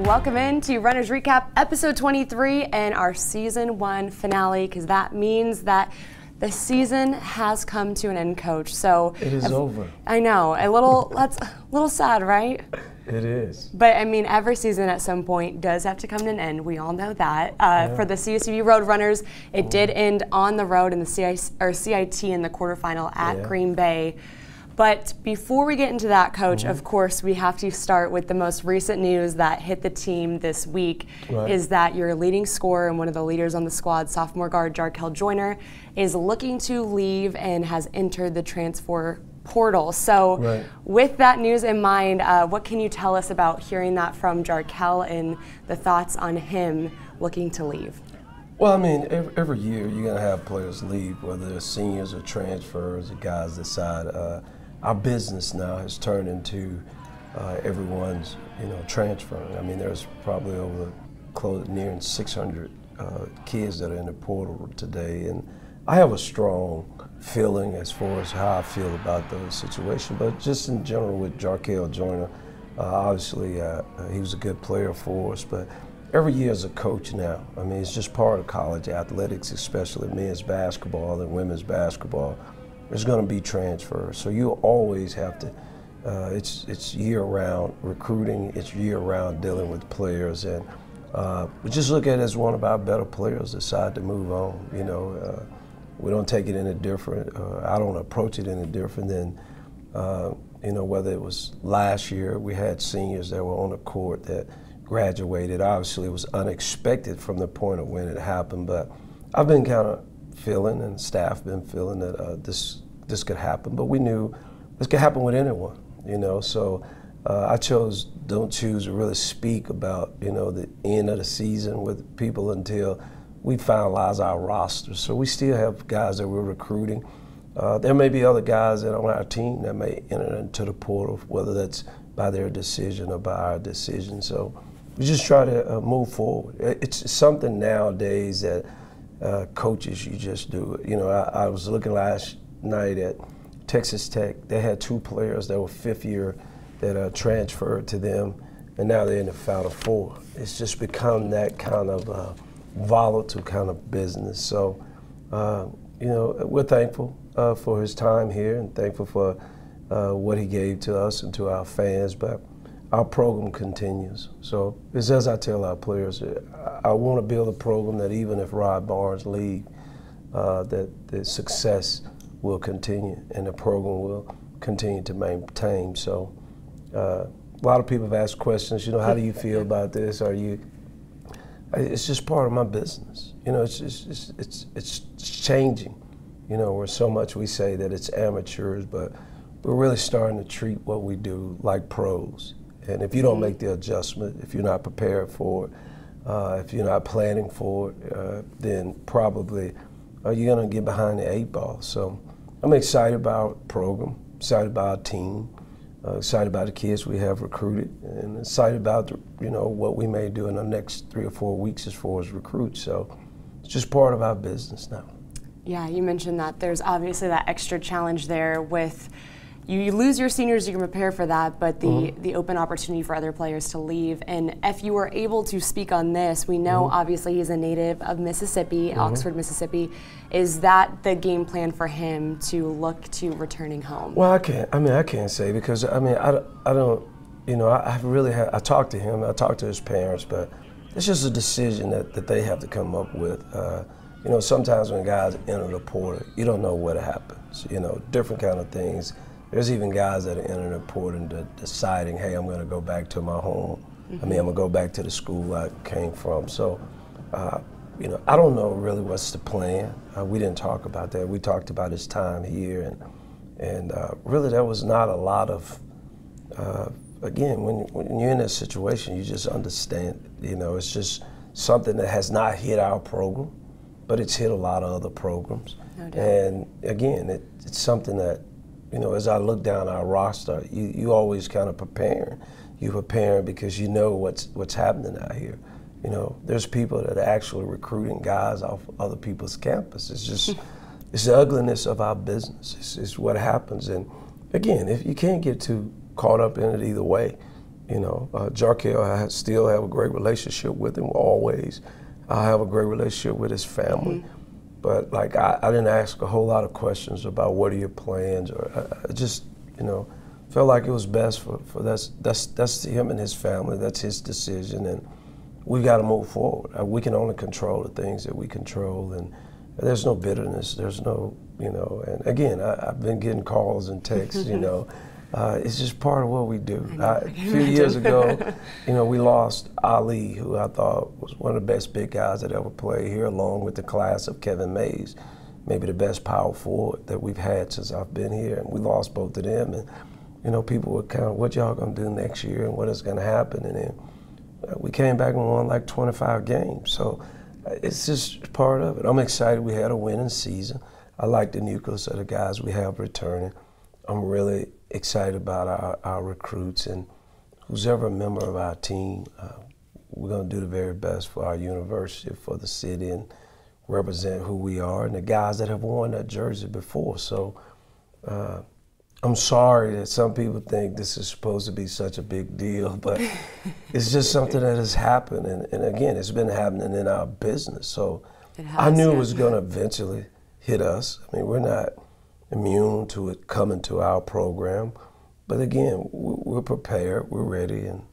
Welcome into Runners Recap, episode 23, and our season 1 finale, because that means that the season has come to an end, Coach. So it is over. I know, that's a little sad, right? It is. But I mean, every season at some point does have to come to an end. We all know that. For the CSUV Road Runners, it did end on the road in the CIT in the quarterfinal at Green Bay. But before we get into that, Coach, of course, we have to start with the most recent news that hit the team this week, is that your leading scorer and one of the leaders on the squad, sophomore guard Jarkel Joiner, is looking to leave and has entered the transfer portal. So with that news in mind, what can you tell us about hearing that from Jarkel and the thoughts on him looking to leave? Well, I mean, every year you're going to have players leave, whether they're seniors or transfers or guys decide. Our business now has turned into everyone's, transferring. I mean, there's probably nearing 600 kids that are in the portal today, and I have a strong feeling as far as how I feel about those situations. But just in general with Jarkel Joiner, obviously he was a good player for us, but every year as a coach now, I mean, it's just part of college athletics, especially men's basketball and women's basketball. There's going to be transfers, so you always have to. It's year-round recruiting. It's year-round dealing with players, and we just look at it as one of our better players decide to move on. We don't take it any different. I don't approach it any different than whether it was last year. We had seniors that were on the court that graduated. Obviously, it was unexpected from the point of when it happened, but I've been kind of feeling, and staff been feeling that this could happen, but we knew this could happen with anyone, So I don't choose to really speak about, the end of the season with people until we finalize our roster. So we still have guys that we're recruiting. There may be other guys that on our team that may enter into the portal, whether that's by their decision or by our decision. So we just try to move forward. It's something nowadays that coaches, you just do it. I was looking last night at Texas Tech. They had 2 players that were 5th year that transferred to them, and now they're in the Final Four. It's just become that kind of volatile kind of business. So, we're thankful for his time here and thankful for what he gave to us and to our fans, but our program continues. So it's as I tell our players, I want to build a program that even if Rod Barnes leaves, that the success will continue and the program will continue to maintain. So a lot of people have asked questions, how do you feel about this? It's just part of my business. It's changing, where so much we say that it's amateurs, but we're really starting to treat what we do like pros. And if you don't make the adjustment, if you're not prepared for it, if you're not planning for it, then probably you're going to get behind the 8 ball. So I'm excited about our program, excited about our team, excited about the kids we have recruited, and excited about what we may do in the next 3 or 4 weeks as far as recruits. So it's just part of our business now. Yeah, you mentioned that there's obviously that extra challenge there with you lose your seniors, you can prepare for that, but the open opportunity for other players to leave. And if you were able to speak on this, we know obviously he's a native of Mississippi, Oxford, Mississippi. Is that the game plan for him to look to returning home? Well, I can't say, because I don't, I talked to him, I talked to his parents, but it's just a decision that they have to come up with. Sometimes when guys enter the portal, you don't know what happens, different kind of things. There's even guys that are entering the portal and deciding, hey, I'm going to go back to my home. I'm going to go back to the school I came from. So, I don't know really what's the plan. We didn't talk about that. We talked about his time here, and really there was not a lot of, again, when you're in that situation, you just understand, it's just something that has not hit our program, but it's hit a lot of other programs. No doubt. And again, it's something that, as I look down our roster, you always kind of preparing. You're preparing because you know what's happening out here. There's people that are actually recruiting guys off other people's campus. It's just, it's the ugliness of our business. It's what happens. And again, if you can't get too caught up in it either way, Jarkel, I still have a great relationship with him always. I have a great relationship with his family. But like I didn't ask a whole lot of questions about what are your plans, or I just felt like it was best for that's him and his family. That's his decision, and we got to move forward. We can only control the things that we control, and there's no bitterness. There's no And again, I've been getting calls and texts. It's just part of what we do. A few years ago, we lost Ali, who I thought was one of the best big guys that ever played here, along with the class of Kevin Mays, maybe the best power forward that we've had since I've been here. And we lost both of them. And, people were kind of, what y'all going to do next year and what is going to happen? And then we came back and won like 25 games. So it's just part of it. I'm excited we had a winning season. I like the nucleus of the guys we have returning. I'm really excited about our recruits, and who's ever a member of our team, we're going to do the very best for our university, for the city, and represent who we are and the guys that have worn that jersey before. So I'm sorry that some people think this is supposed to be such a big deal, but it's just something that has happened. And again, it's been happening in our business. So I knew it was going to eventually hit us. I mean, we're not immune to it coming to our program. But again, we're prepared, we're ready, and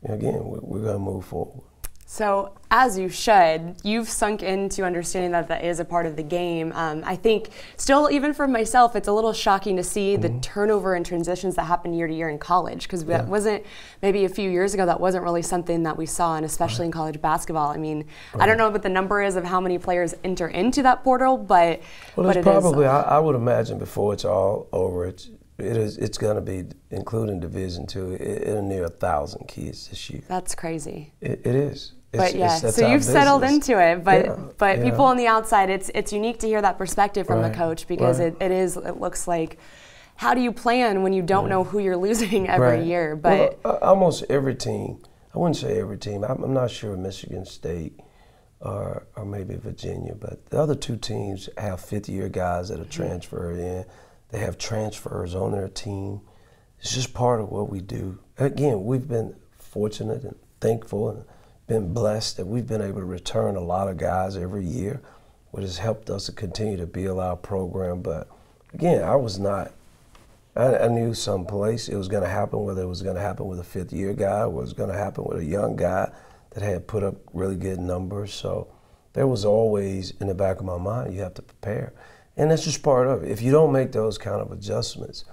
again, we're going to move forward. So, as you should, you've sunk into understanding that that is a part of the game. I think still, even for myself, it's a little shocking to see the turnover and transitions that happen year to year in college, because that wasn't, maybe a few years ago, that wasn't really something that we saw, and especially in college basketball. I mean, I don't know what the number is of how many players enter into that portal, but it's probably, I would imagine before it's all over, it's going to be, including Division II, it'll near 1,000 kids this year. That's crazy. It is. So you've settled into it, but people on the outside, it's unique to hear that perspective from a coach, because it looks like, how do you plan when you don't know who you're losing every year? But almost every team, I wouldn't say every team, I'm not sure Michigan State or maybe Virginia, but the other two teams have fifth-year guys that are transferred in. They have transfers on their team. It's just part of what we do. Again, we've been fortunate and thankful and been blessed that we've been able to return a lot of guys every year, which has helped us to continue to build our program. But again, I knew someplace it was going to happen, whether it was going to happen with a fifth-year guy or it was going to happen with a young guy that had put up really good numbers. So there was always in the back of my mind, you have to prepare. And that's just part of it. If you don't make those kind of adjustments,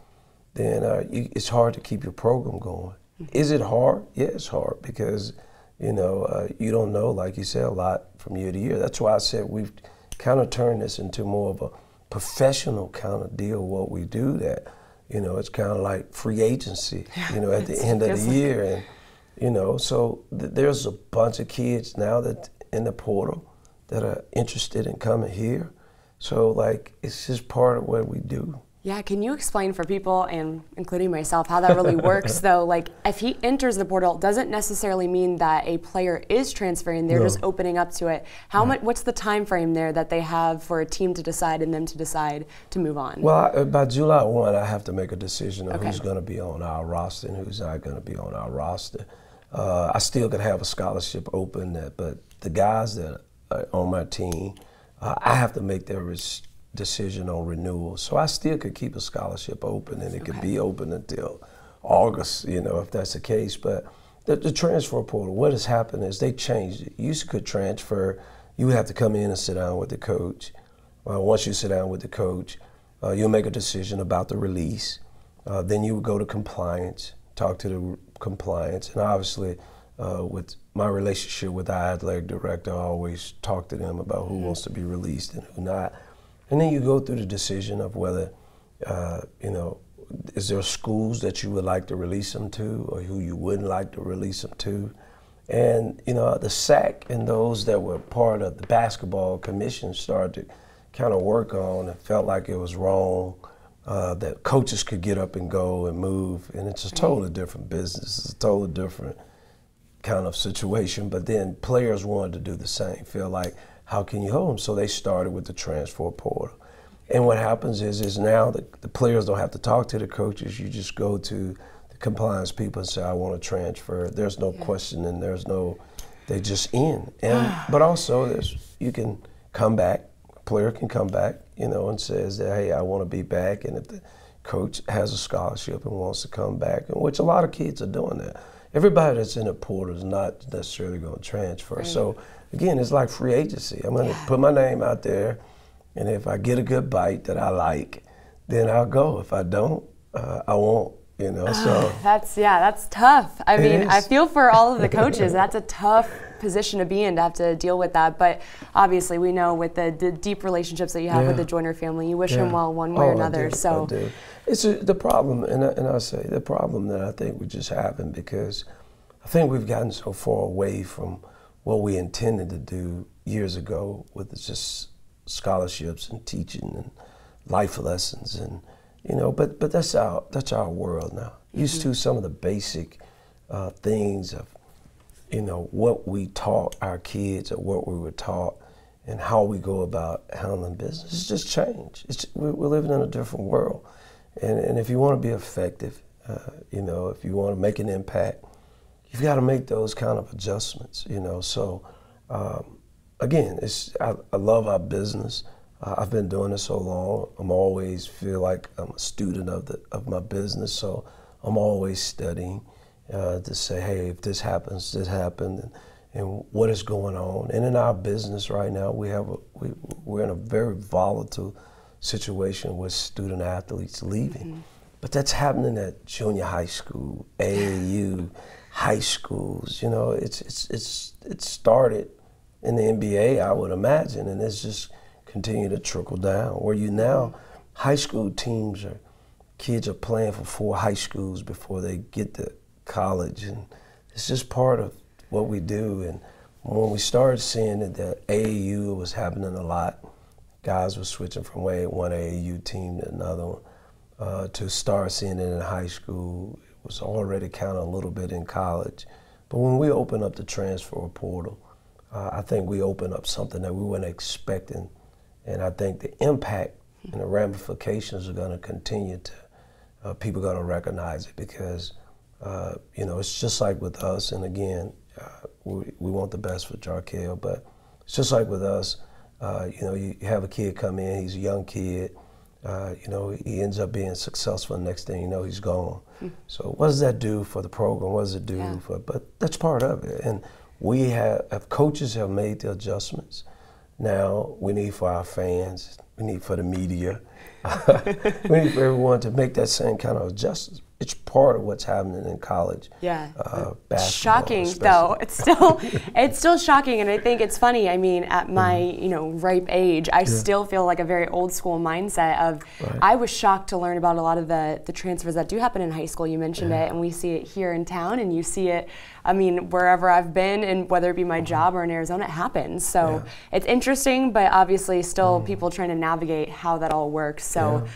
then it's hard to keep your program going. Is it hard? Yeah, it's hard, because you don't know, like you said, a lot from year to year. That's why I said we've kind of turned this into more of a professional kind of deal, what we do, that, it's kind of like free agency, at the end of the year. And, so there's a bunch of kids now that in the portal that are interested in coming here. So, it's just part of what we do. Yeah, can you explain for people, and including myself, how that really works, though? If he enters the portal, doesn't necessarily mean that a player is transferring. They're just opening up to it. What's the time frame there that they have for a team to decide and them to decide to move on? Well, by July 1, I have to make a decision on who's going to be on our roster and who's not going to be on our roster. I still could have a scholarship open, but the guys that are on my team, I have to make their decision on renewal. So I still could keep a scholarship open, and it could be open until August, if that's the case. But the transfer portal, what has happened is they changed it. You could transfer, you have to come in and sit down with the coach. Once you sit down with the coach, you'll make a decision about the release. Then you would go to compliance, talk to the compliance, and obviously with my relationship with the athletic director, I always talk to them about who wants to be released and who not. And then you go through the decision of whether, is there schools that you would like to release them to, or who you wouldn't like to release them to. And, the SAC and those that were part of the basketball commission started to kind of work on and felt like it was wrong, that coaches could get up and go and move. And it's a totally different business. It's a totally different kind of situation. But then players wanted to do the same, feel like, how can you hold them? So they started with the transfer portal. And what happens is now the players don't have to talk to the coaches. You just go to the compliance people and say, I want to transfer. There's no question, and they just in. And but also you can come back. A player can come back, and says that, hey, I want to be back. And if the coach has a scholarship and wants to come back, and which a lot of kids are doing that. Everybody that's in the portal is not necessarily going to transfer. Right. So again, it's like free agency. I'm going to put my name out there, and if I get a good bite that I like, then I'll go. If I don't, I won't. So that's tough. I mean, I feel for all of the coaches. That's a tough position to be in, to have to deal with that. But obviously, we know with the deep relationships that you have with the Joiner family, you wish them well one way or another. I do. It's the problem, and I say the problem that I think we're just having, because I think we've gotten so far away from what we intended to do years ago with just scholarships and teaching and life lessons, and but that's our world now. Used to some of the basic things of what we taught our kids, or what we were taught, and how we go about handling business. It's just changed. We're living in a different world, and if you want to be effective, if you want to make an impact, you've got to make those kind of adjustments. So again, I love our business. I've been doing it so long. I'm always feel like I'm a student of my business, so I'm always studying to say, hey, if this happens, this happened, and what is going on. And in our business right now, we're in a very volatile situation with student athletes leaving, but that's happening at junior high school, AAU, high schools. It started in the NBA, I would imagine, and it's just continue to trickle down, where now high school kids are playing for 4 high schools before they get to college, and it's just part of what we do. And when we started seeing that the AAU was happening a lot, guys were switching from one AAU team to another one, to start seeing it in high school. It was already kind of a little bit in college. But when we opened up the transfer portal, I think we opened up something that we weren't expecting. And I think the impact and the ramifications are going to continue to, people are going to recognize it, because, it's just like with us. And again, we want the best for Jarkel, but it's just like with us. You have a kid come in, he's a young kid, he ends up being successful, and next thing you know, he's gone. So what does that do for the program? What does it do but that's part of it. And coaches have made the adjustments. Now we need for our fans, we need for the media, we need for everyone to make that same kind of adjustment. It's part of what's happening in college. Basketball, shocking especially. Though. It's still shocking, and I think it's funny. I mean, at my ripe age, I still feel like a very old school mindset of. I was shocked to learn about a lot of the transfers that do happen in high school. You mentioned it, and we see it here in town, and you see it. I mean, wherever I've been, and whether it be my job or in Arizona, it happens. So it's interesting, but obviously still people trying to navigate how that all works. So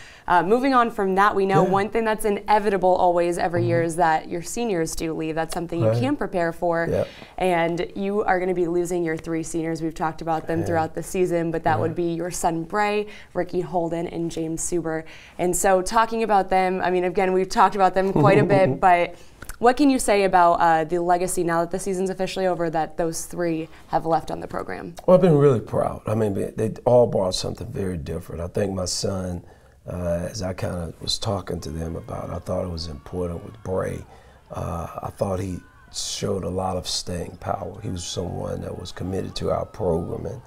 moving on from that, we know one thing that's inevitable always every year is that your seniors do leave. That's something you can prepare for. And you are going to be losing your 3 seniors. We've talked about them throughout the season, but that would be your son Bray, Ricky Holden, and James Suber. And so talking about them, I mean, again, we've talked about them quite a bit, but what can you say about the legacy now that the season's officially over, that those 3 have left on the program? Well, I've been really proud. I mean, they all brought something very different. I think my son, as I kind of was talking to them about, I thought it was important with Bray. I thought he showed a lot of staying power. He was someone that was committed to our program and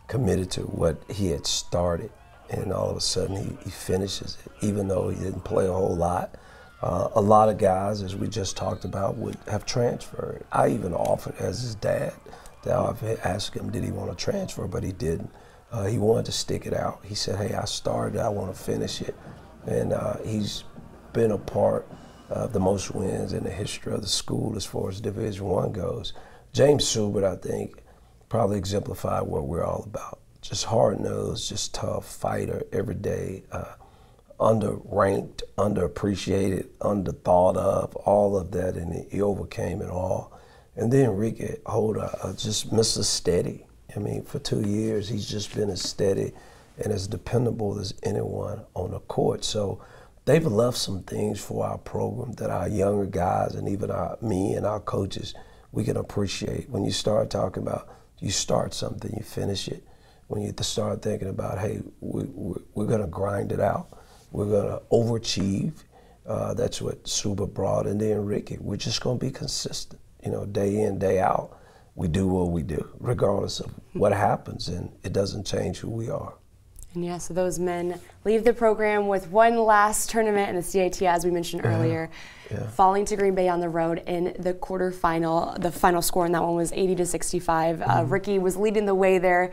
committed to what he had started. And all of a sudden he finishes it, even though he didn't play a whole lot. A lot of guys, as we just talked about, would have transferred. I even offered, as his dad, that I asked him, did he want to transfer, but he didn't. He wanted to stick it out. He said, hey, I started, I want to finish it. And he's been a part of the most wins in the history of the school as far as Division I goes. James Subert, I think, probably exemplified what we're all about. Just hard-nosed, just tough, fighter every day. Underranked, underappreciated, underthought of, all of that, and he overcame it all. And then Ricky Holder, just Mr. Steady. I mean, for 2 years, he's just been as steady and as dependable as anyone on the court. So they've left some things for our program that our younger guys and even me and our coaches, we can appreciate. When you start talking about, you start something, you finish it. When you start thinking about, hey, we're going to grind it out. We're going to overachieve. That's what Suba brought. And then Ricky, we're just going to be consistent. You know, day in, day out, we do what we do, regardless of what happens, and it doesn't change who we are. And yeah, so those men leave the program with one last tournament in the CIT, as we mentioned earlier, falling to Green Bay on the road in the quarterfinal. The final score in that one was 80-65. Ricky was leading the way there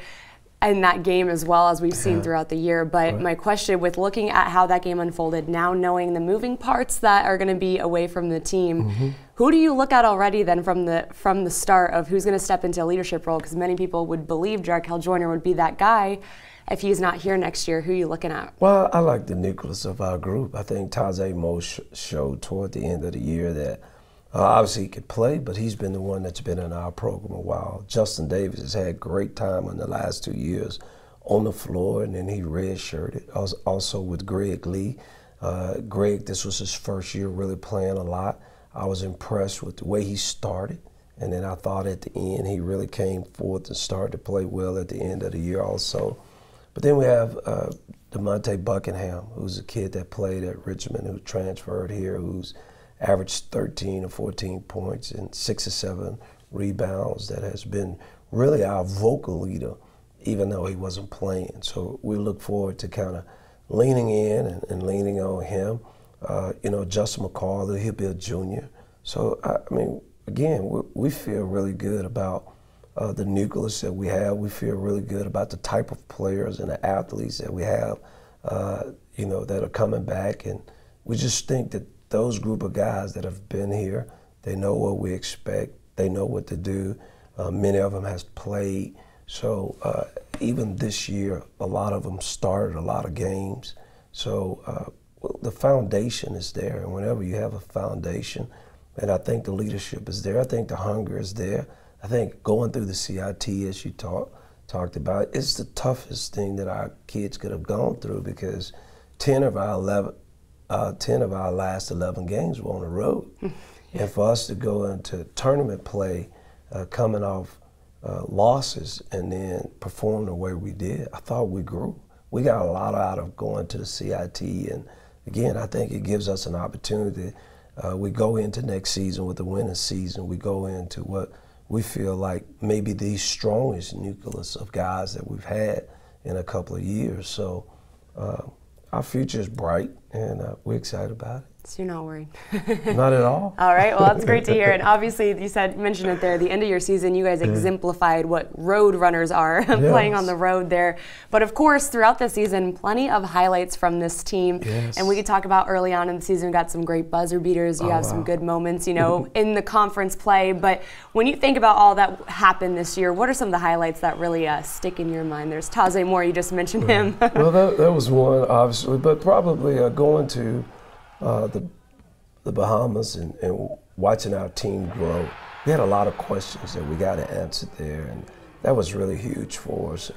in that game as well, as we've seen throughout the year. But my question, with looking at how that game unfolded, now knowing the moving parts that are going to be away from the team, who do you look at already then from the start of who's going to step into a leadership role? Because many people would believe Jarkel Joiner would be that guy. If he's not here next year, who are you looking at? Well, I like the nucleus of our group. I think Taze Mo showed toward the end of the year that obviously he could play, but he's been the one that's been in our program a while. Justin Davis has had great time in the last 2 years on the floor, and then he redshirted. Also with Greg Lee. Greg, this was his first year really playing a lot. I was impressed with the way he started, and then I thought at the end he really came forth and started to play well at the end of the year also. But then we have DeMonte Buckingham, who's a kid that played at Richmond, who transferred here, who's averaged 13 or 14 points and 6 or 7 rebounds, that has been really our vocal leader, even though he wasn't playing. So we look forward to kind of leaning in and leaning on him. You know, Justin McCall, he'll be a junior. So, I mean, again, we feel really good about the nucleus that we have. We feel really good about the type of players and the athletes that we have, you know, that are coming back. And we just think that those group of guys that have been here, they know what we expect. They know what to do. Many of them has played. So even this year, a lot of them started a lot of games. So the foundation is there. And whenever you have a foundation, and I think the leadership is there, I think the hunger is there. I think going through the CIT, as you talked about, is the toughest thing that our kids could have gone through, because 10 of our last 11 games were on the road. And for us to go into tournament play coming off losses and then perform the way we did, I thought we grew. We got a lot out of going to the CIT, and again, I think it gives us an opportunity. We go into next season with a winning season. We go into what we feel like maybe the strongest nucleus of guys that we've had in a couple of years. So our future is bright, and we're excited about it. So you're not worried? Not at all. All right, well, that's great to hear. And obviously, you mentioned it there, the end of your season, you guys exemplified what road runners are, playing on the road there. But of course, throughout the season, plenty of highlights from this team. And we could talk about early on in the season, we got some great buzzer beaters. You have some good moments, you know, in the conference play. But when you think about all that happened this year, what are some of the highlights that really stick in your mind? There's Taze Moore, you just mentioned him. Well, that was one, obviously, but probably going to the Bahamas and watching our team grow. We had a lot of questions that we got to answer there, and that was really huge for us.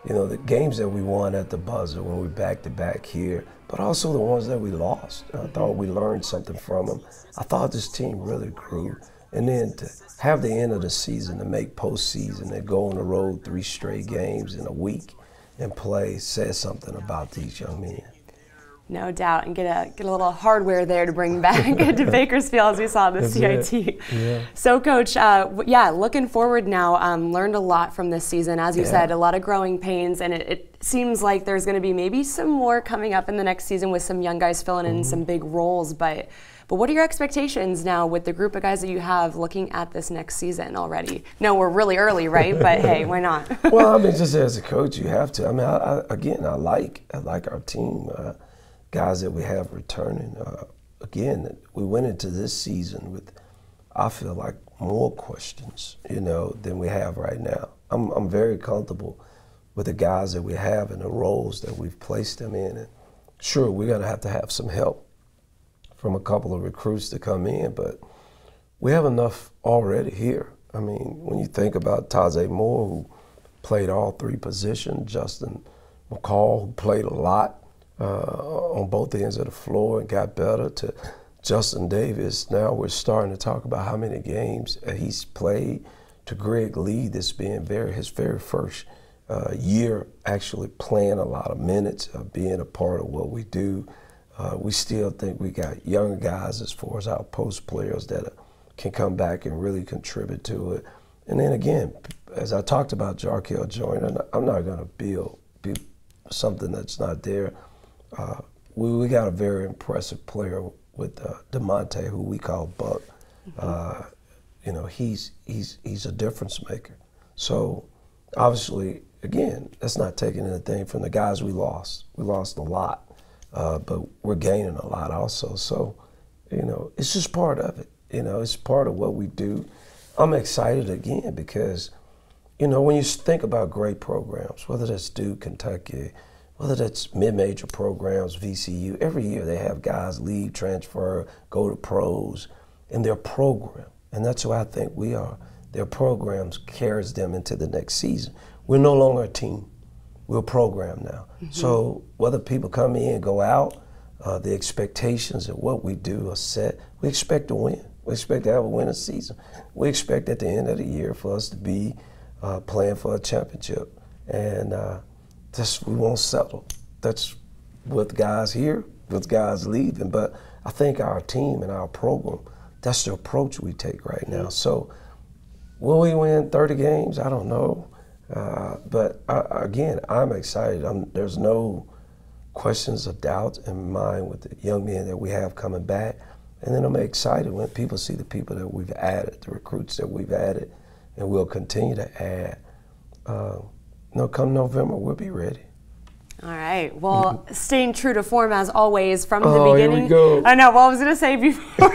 You know, the games that we won at the buzzer when we back-to-back here, but also the ones that we lost. I thought we learned something from them. I thought this team really grew. And then to have the end of the season, to make postseason, and go on the road 3 straight games in a week and play, says something about these young men. No doubt, and get a little hardware there to bring back to Bakersfield, as we saw in the CIT. So, Coach, looking forward now, learned a lot from this season. As you said, a lot of growing pains, and it seems like there's going to be maybe some more coming up in the next season with some young guys filling in some big roles. But what are your expectations now with the group of guys that you have looking at this next season already? No, we're really early, right? But hey, why not? Well, I mean, just as a coach, you have to. I mean, I like our team. Guys that we have returning. Again, we went into this season with, I feel like, more questions, you know, than we have right now. I'm very comfortable with the guys that we have and the roles that we've placed them in. And sure, we're going to have some help from a couple of recruits to come in, but we have enough already here. I mean, when you think about Taze Moore, who played all 3 positions, Justin McCall, who played a lot, on both ends of the floor and got better, to Justin Davis. Now we're starting to talk about how many games he's played, to Greg Lee, this being his very first year actually playing a lot of minutes, being a part of what we do. We still think we got younger guys as far as our post players that can come back and really contribute to it. And then again, as I talked about Jarkel Joiner, I'm not going to build something that's not there. We got a very impressive player with DeMonte, who we call Buck. You know, he's a difference maker. So obviously, again, that's not taking anything from the guys we lost. We lost a lot, but we're gaining a lot also. So, you know, it's just part of it. You know, it's part of what we do. I'm excited again because, you know, when you think about great programs, whether that's Duke, Kentucky, whether that's mid-major programs, VCU, every year they have guys leave, transfer, go to pros, and their program. And that's who I think we are. Their programs carries them into the next season. We're no longer a team. We're a program now. So whether people come in, go out, the expectations of what we do are set. We expect to win. We expect to have a winning season. We expect at the end of the year for us to be playing for a championship. And we won't settle. That's with guys here, with guys leaving. But I think our team and our program, that's the approach we take right now. So will we win 30 games? I don't know. But again, I'm excited. There's no questions or doubts in mind with the young men that we have coming back. And then I'm excited when people see the people that we've added, the recruits that we've added, and we'll continue to add. Come November, we'll be ready. All right. Well, staying true to form as always from the beginning. Here we go. I know. Well, I was gonna say before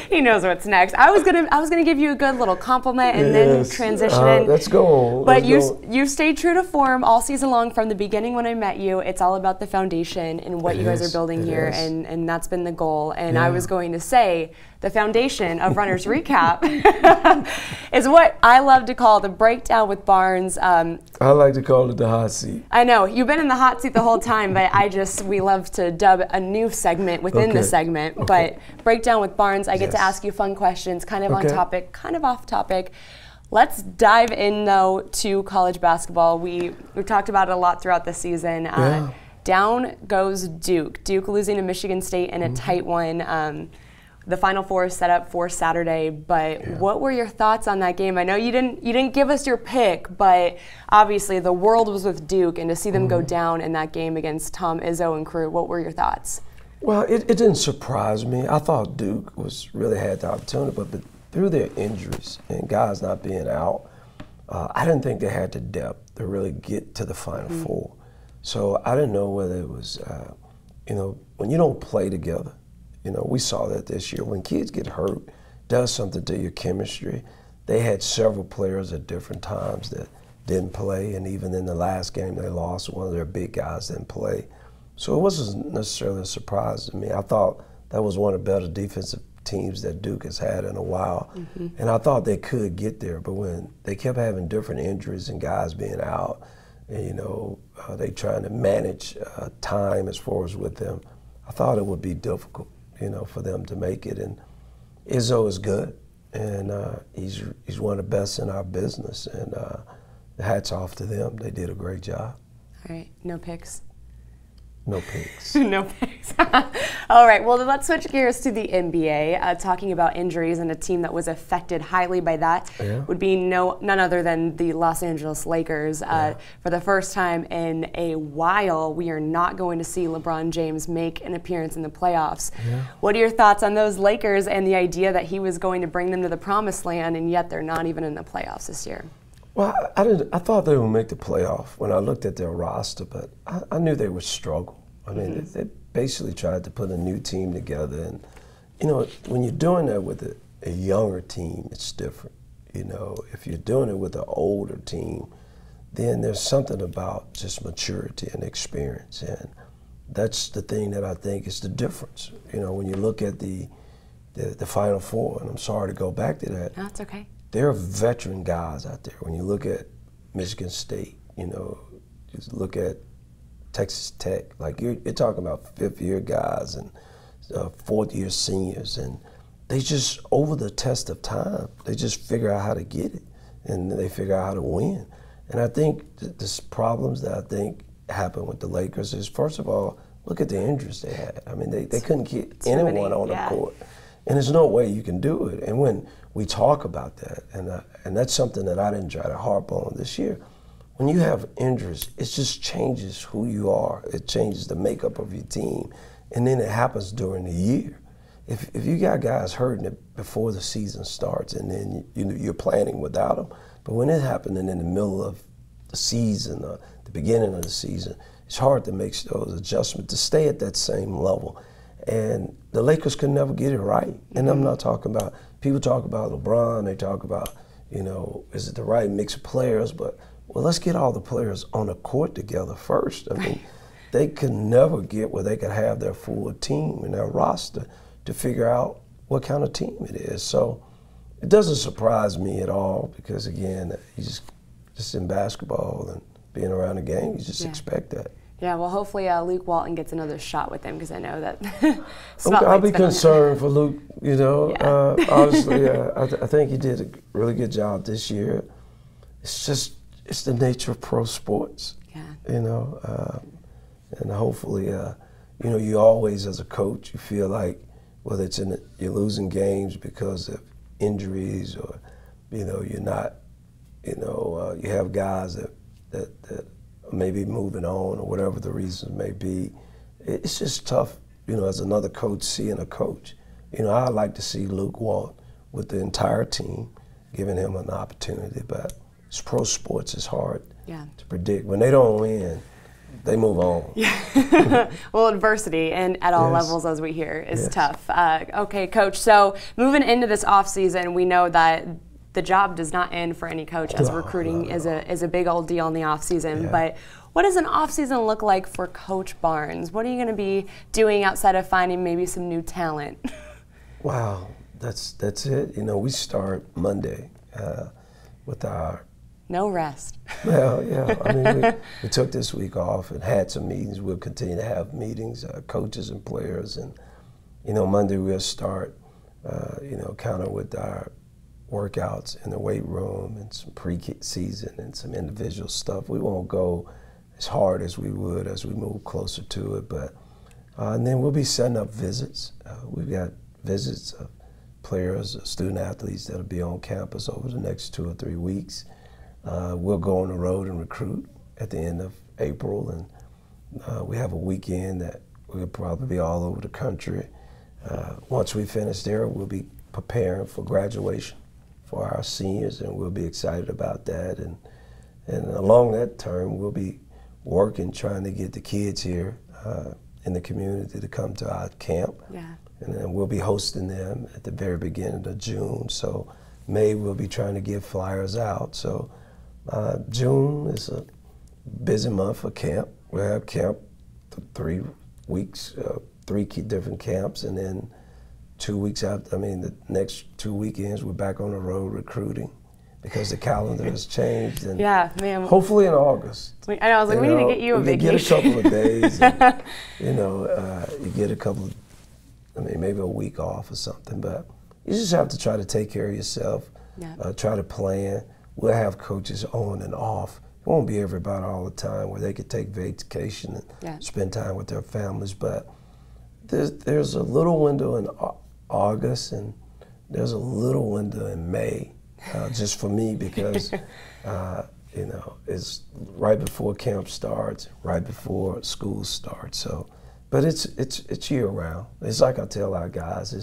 he knows what's next. I was gonna give you a good little compliment and then transition in. Let's go. But you stayed true to form all season long from the beginning. When I met you, it's all about the foundation and what you guys are building here, and that's been the goal. And I was going to say the foundation of Runner's Recap is what I love to call the breakdown with Barnes. I like to call it the hot seat. I know you've been in the hot seat the whole time, but we love to dub a new segment within the segment. But breakdown with Barnes, I get to ask you fun questions, kind of on topic, kind of off topic. Let's dive in though to college basketball. We've talked about it a lot throughout the season. Down goes Duke. Duke losing to Michigan State in a tight one. The Final Four is set up for Saturday, but what were your thoughts on that game? I know you didn't give us your pick, but obviously the world was with Duke, and to see them go down in that game against Tom Izzo and crew, what were your thoughts? Well, it didn't surprise me. I thought Duke really had the opportunity, but through their injuries and guys not being out, I didn't think they had the depth to really get to the Final Four. So I didn't know whether it was, when you don't play together. We saw that this year. When kids get hurt, it does something to your chemistry. They had several players at different times that didn't play, and even in the last game they lost, one of their big guys didn't play. So it wasn't necessarily a surprise to me. I thought that was one of the better defensive teams that Duke has had in a while, and I thought they could get there, but when they kept having different injuries and guys being out, and they trying to manage time as far as with them, I thought it would be difficult. For them to make it. And Izzo is good, and he's one of the best in our business, and hats off to them. They did a great job. All right, no picks? No picks. No picks. All right, well, let's switch gears to the NBA. Talking about injuries, and a team that was affected highly by that would be none other than the Los Angeles Lakers. For the first time in a while, we are not going to see LeBron James make an appearance in the playoffs. What are your thoughts on those Lakers and the idea that he was going to bring them to the promised land, and yet they're not even in the playoffs this year? Well, I thought they would make the playoff when I looked at their roster, but I knew they would struggle. I mean, they basically tried to put a new team together, and when you're doing that with a younger team, it's different. If you're doing it with an older team, then there's something about just maturity and experience, and that's the thing that I think is the difference. When you look at the Final Four, and I'm sorry to go back to that. That's okay. There are veteran guys out there. When you look at Michigan State, just look at Texas Tech. Like you're talking about fifth-year guys and fourth-year seniors, and they just, over the test of time, they just figure out how to get it, and they figure out how to win. And I think the problems that I think happened with the Lakers is, first of all, look at the injuries they had. I mean, they couldn't get anyone on the court. And there's no way you can do it. And when we talk about that, and that's something that I didn't try to harp on this year, when you have injuries, it just changes who you are. It changes the makeup of your team. And then it happens during the year. If you got guys hurting it before the season starts, and then you're planning without them, but when it happening in the middle of the season, or the beginning of the season, it's hard to make those adjustments to stay at that same level. And the Lakers could never get it right. And I'm not talking about, people talk about LeBron, they talk about, is it the right mix of players? But, well, let's get all the players on the court together first. I mean, they could never get where they could have their full team and their roster to figure out what kind of team it is. So it doesn't surprise me at all because, again, you just in basketball and being around the game, you just expect that. Yeah, well, hopefully Luke Walton gets another shot with him because I know that I'll be concerned for Luke, Honestly, I think he did a really good job this year. It's the nature of pro sports, and hopefully, you always, as a coach, you feel like whether you're losing games because of injuries or, you're not, you have guys that maybe moving on or whatever the reasons may be. It's just tough, as another coach seeing a coach. I'd like to see Luke Walton with the entire team, giving him an opportunity, but it's pro sports, it's hard to predict. When they don't win, they move on. Yeah. Well, adversity and at all levels, as we hear, is tough. Okay, Coach, so moving into this offseason, we know that the job does not end for any coach, as recruiting is a big old deal in the offseason. But what does an offseason look like for Coach Barnes? What are you going to be doing outside of finding maybe some new talent? Wow, that's it. We start Monday with our no rest. Well, yeah. I mean, we took this week off and had some meetings. We'll continue to have meetings, coaches and players, and Monday we'll start, kind of with our workouts in the weight room and some pre-season and some individual stuff. We won't go as hard as we would as we move closer to it, but and then we'll be setting up visits. We've got visits of players, student athletes that'll be on campus over the next 2 or 3 weeks. We'll go on the road and recruit at the end of April, and we have a weekend that we'll probably be all over the country. Once we finish there, we'll be preparing for graduation for our seniors, and we'll be excited about that. And along that term, we'll be working, trying to get the kids here in the community to come to our camp. Yeah. And then we'll be hosting them at the very beginning of June. So May, we'll be trying to get flyers out. So June is a busy month for camp. We'll have camp for 3 weeks, 3 different camps, and then 2 weeks after, the next 2 weekends, we're back on the road recruiting because the calendar has changed. And hopefully in August. I know, I was like, we need to get you a vacation. You get a couple of days, and, you get a couple of, maybe a week off or something, but you just have to try to take care of yourself, try to plan. We'll have coaches on and off. It won't be everybody all the time where they could take vacation and spend time with their families, but there's a little window in August and there's a little window in May, just for me because, it's right before camp starts, right before school starts. So, but it's year round. It's like I tell our guys,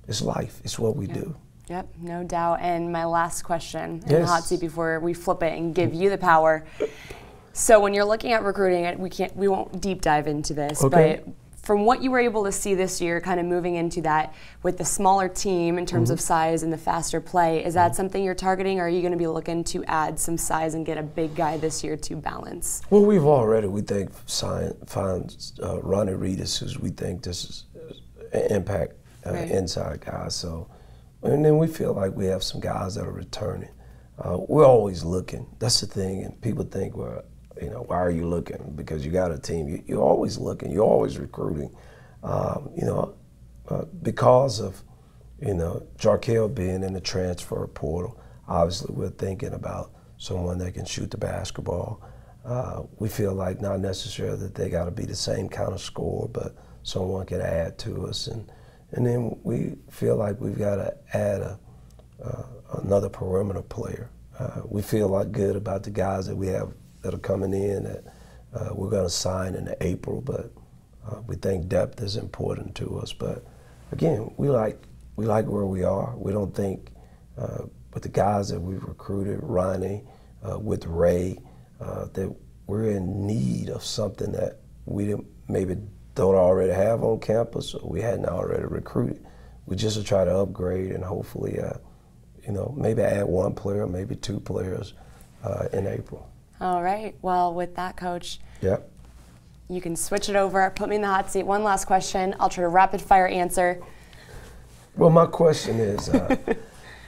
it's life. It's what we do. Yep, no doubt. And my last question in the hot seat before we flip it and give you the power. So when you're looking at recruiting, we won't deep dive into this, but from what you were able to see this year, kind of moving into that with the smaller team in terms of size and the faster play, is that something you're targeting, or are you going to be looking to add some size and get a big guy this year to balance? Well, we think, find Ronnie Reedus, who we think this is an impact inside guy. So, and then we feel like we have some guys that are returning. We're always looking. That's the thing, and people think, well, you know, why are you looking? Because you got a team. You're always looking. You're always recruiting. You know, because of, you know, Jarkel being in the transfer portal, obviously we're thinking about someone that can shoot the basketball. We feel like not necessarily that they got to be the same kind of scorer, but someone can add to us. And then we feel like we've got to add another perimeter player. We feel like good about the guys that we have that are coming in that we're going to sign in April, but we think depth is important to us. But again, we like where we are. We don't think with the guys that we've recruited, Ronnie, with Ray, that we're in need of something that we maybe don't already have on campus or we hadn't already recruited. We just to try to upgrade and hopefully, you know, maybe add one player, maybe two players in April. All right. Well, with that, Coach, yep. You can switch it over. Put me in the hot seat. One last question. I'll try to rapid fire answer. Well, my question is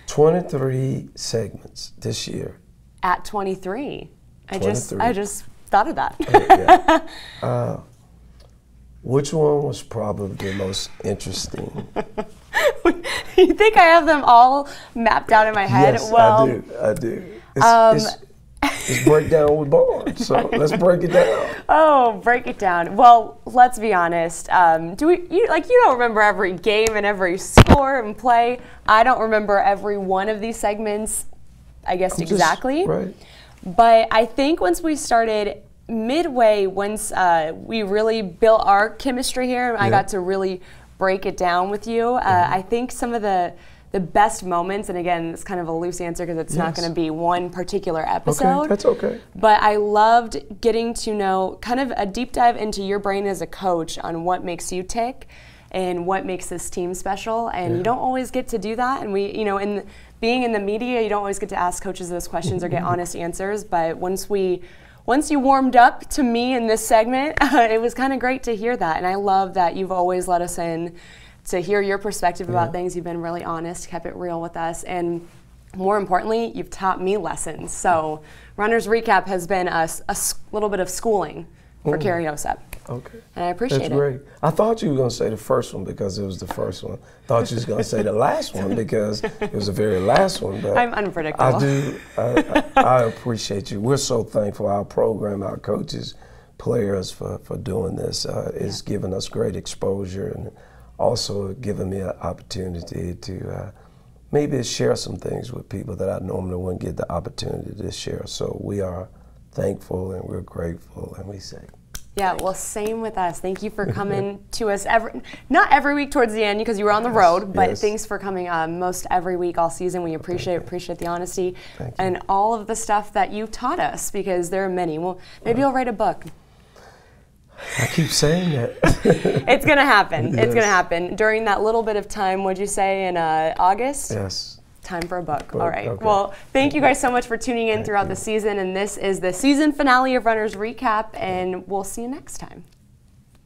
23 segments this year. At 23. 23. I just thought of that. Yeah. Which one was probably the most interesting? You think I have them all mapped out in my head? Yes, well, I do. It's breakdown with Barnes, so let's break it down. Oh, break it down. Well, let's be honest. You don't remember every game and every score and play. I don't remember every one of these segments, I guess, exactly. Right. But I think once we started midway, once we really built our chemistry here, and I got to really break it down with you, I think some of the best moments, and again, it's kind of a loose answer because it's not going to be one particular episode. Okay, that's okay. But I loved getting to know kind of a deep dive into your brain as a coach on what makes you tick and what makes this team special. And you don't always get to do that. And we, you know, being in the media, you don't always get to ask coaches those questions or get honest answers. But once you warmed up to me in this segment, it was kind of great to hear that. And I love that you've always let us in to hear your perspective about things. You've been really honest, kept it real with us, and more importantly, you've taught me lessons. So Runner's Recap has been a little bit of schooling for Carrie Osep. Okay. And I appreciate it. That's great. I thought you were going to say the first one because it was the first one. Thought you was going to say the last one because it was the very last one. But I'm unpredictable. I appreciate you. We're so thankful. Our program, our coaches, players for doing this. It's given us great exposure and also given me an opportunity to maybe share some things with people that I normally wouldn't get the opportunity to share. So we are thankful and we're grateful, and we say. Yeah, well, same with us. Thank you for coming to us not every week towards the end because you were on the road, but thanks for coming most every week all season. We appreciate the honesty and all of the stuff that you taught us because there are many. Well, maybe you'll write a book. I keep saying that. It's going to happen. Yes. It's going to happen. During that little bit of time, what'd you say, in August? Yes. Time for a book. All right. Okay. Well, thank you guys so much for tuning in throughout the season. And this is the season finale of Runner's Recap, and we'll see you next time.